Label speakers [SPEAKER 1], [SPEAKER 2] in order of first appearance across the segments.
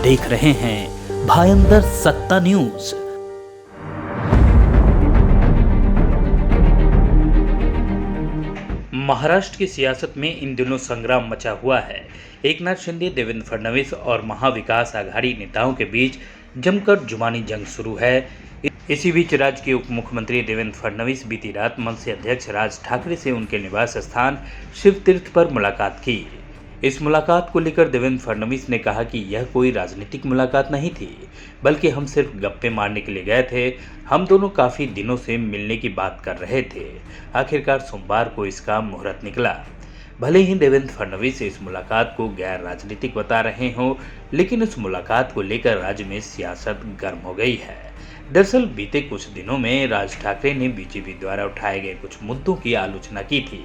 [SPEAKER 1] देख रहे हैं भायंदर सत्ता न्यूज। महाराष्ट्र की सियासत में इन दिनों संग्राम मचा हुआ है। एकनाथ शिंदे, देवेंद्र फडणवीस और महाविकास आघाड़ी नेताओं के बीच जमकर जुबानी जंग शुरू है। इसी बीच राज्य के उप मुख्यमंत्री देवेंद्र फडणवीस बीती रात मनसे अध्यक्ष राज ठाकरे से उनके निवास स्थान शिव तीर्थ पर मुलाकात की। इस मुलाकात को लेकर देवेंद्र फडणवीस ने कहा कि यह कोई राजनीतिक मुलाकात नहीं थी, बल्कि हम सिर्फ गप्पे मारने के लिए गए थे। हम दोनों काफ़ी दिनों से मिलने की बात कर रहे थे। आखिरकार सोमवार को इसका मुहूर्त निकला। भले ही देवेंद्र फडणवीस इस मुलाकात को गैर राजनीतिक बता रहे हों, लेकिन इस मुलाकात को लेकर राज्य में सियासत गर्म हो गई है। दरअसल बीते कुछ दिनों में राज ठाकरे ने बीजेपी द्वारा उठाए गए कुछ मुद्दों की आलोचना की थी।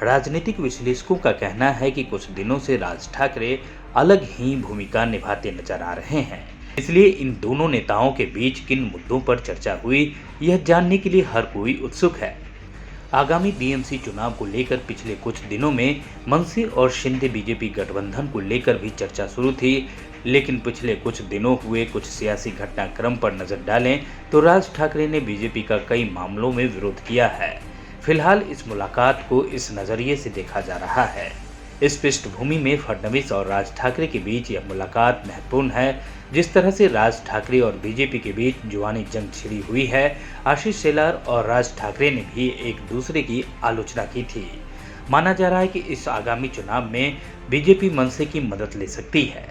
[SPEAKER 1] राजनीतिक विश्लेषकों का कहना है कि कुछ दिनों से राज ठाकरे अलग ही भूमिका निभाते नजर आ रहे हैं। इसलिए इन दोनों नेताओं के बीच किन मुद्दों पर चर्चा हुई, यह जानने के लिए हर कोई उत्सुक है। आगामी बीएमसी चुनाव को लेकर पिछले कुछ दिनों में मनसे और शिंदे बीजेपी गठबंधन को लेकर भी चर्चा शुरू थी, लेकिन पिछले कुछ दिनों हुए कुछ सियासी घटनाक्रम पर नजर डालें तो राज ठाकरे ने बीजेपी का कई मामलों में विरोध किया है। फिलहाल इस मुलाकात को इस नजरिए से देखा जा रहा है। इस पृष्ठभूमि में फडणवीस और राज ठाकरे के बीच यह मुलाकात महत्वपूर्ण है। जिस तरह से राज ठाकरे और बीजेपी के बीच जुबानी जंग छिड़ी हुई है, आशीष शेलार और राज ठाकरे ने भी एक दूसरे की आलोचना की थी। माना जा रहा है कि इस आगामी चुनाव में बीजेपी मनसे की मदद ले सकती है।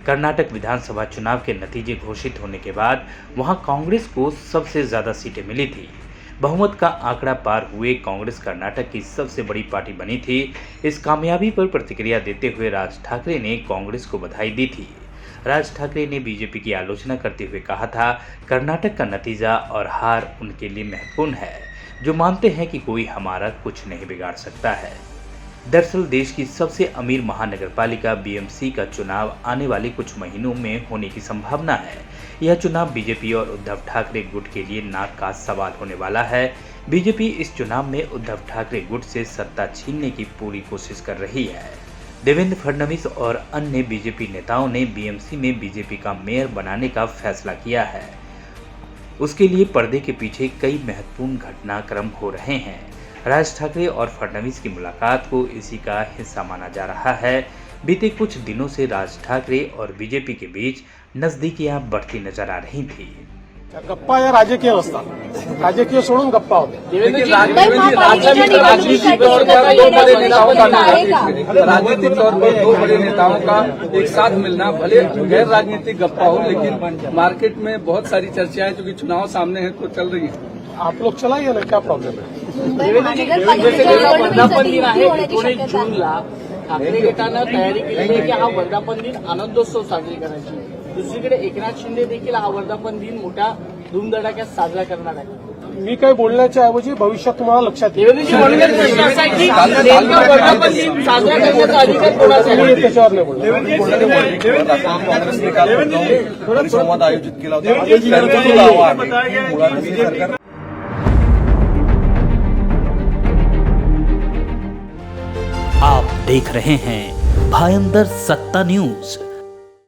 [SPEAKER 1] कर्नाटक विधानसभा चुनाव के नतीजे घोषित होने के बाद वहां कांग्रेस को सबसे ज्यादा सीटें मिली थी। बहुमत का आंकड़ा पार हुए कांग्रेस कर्नाटक की सबसे बड़ी पार्टी बनी थी। इस कामयाबी पर प्रतिक्रिया देते हुए राज ठाकरे ने कांग्रेस को बधाई दी थी। राज ठाकरे ने बीजेपी की आलोचना करते हुए कहा था, कर्नाटक का नतीजा और हार उनके लिए महत्वपूर्ण है, जो मानते हैं कि कोई हमारा कुछ नहीं बिगाड़ सकता है। दरअसल देश की सबसे अमीर महानगरपालिका बीएमसी का चुनाव आने वाले कुछ महीनों में होने की संभावना है। यह चुनाव बीजेपी और उद्धव ठाकरे गुट के लिए नाक का सवाल होने वाला है। बीजेपी इस चुनाव में उद्धव ठाकरे गुट से सत्ता छीनने की पूरी कोशिश कर रही है। देवेंद्र फडणवीस और अन्य बीजेपी नेताओं ने बीएमसी में बीजेपी का मेयर बनाने का फैसला किया है। उसके लिए पर्दे के पीछे कई महत्वपूर्ण घटनाक्रम हो रहे हैं। राज ठाकरे और फडणवीस की मुलाकात को इसी का हिस्सा माना जा रहा है। बीते कुछ दिनों से राज ठाकरे और बीजेपी के बीच नजदीकियां बढ़ती नजर आ रही थी।
[SPEAKER 2] गप्पा या राजकीय असतात, राजकीय सोडून गप्पा होते।
[SPEAKER 3] राजनीतिक तौर पर दो बड़े नेताओं का एक साथ मिलना, भले गैर राजनीतिक गप्पा हो, लेकिन मार्केट में बहुत सारी चर्चाएं जो कि चुनाव सामने है तो चल रही है।
[SPEAKER 2] आप लोग चलाइए ना, क्या प्रॉब्लेम है?
[SPEAKER 4] वर्धापन दिन आहे 19 जूनला ठाकरे गटानं तयारी केली आहे की हा वर्धापन दिन आनंदोत्सव साजरी करायची। दुसरीकडे एकनाथ शिंदे देखील हा वर्धापन दिन मोठ्या धूमधडाक्यात साजरा करणार आहे।
[SPEAKER 2] मी काही बोलण्याच्या ऐवजी भविष्यात तुम्हाला लक्षात येईल।
[SPEAKER 4] वर्धापन दिन साजरा करण्याचा अधिकार कोणाचा आहे?
[SPEAKER 2] त्याच्यावर नाही बोलणार।
[SPEAKER 5] संवाद आयोजित केला होता।
[SPEAKER 1] आप देख रहे हैं भायंदर सत्ता न्यूज।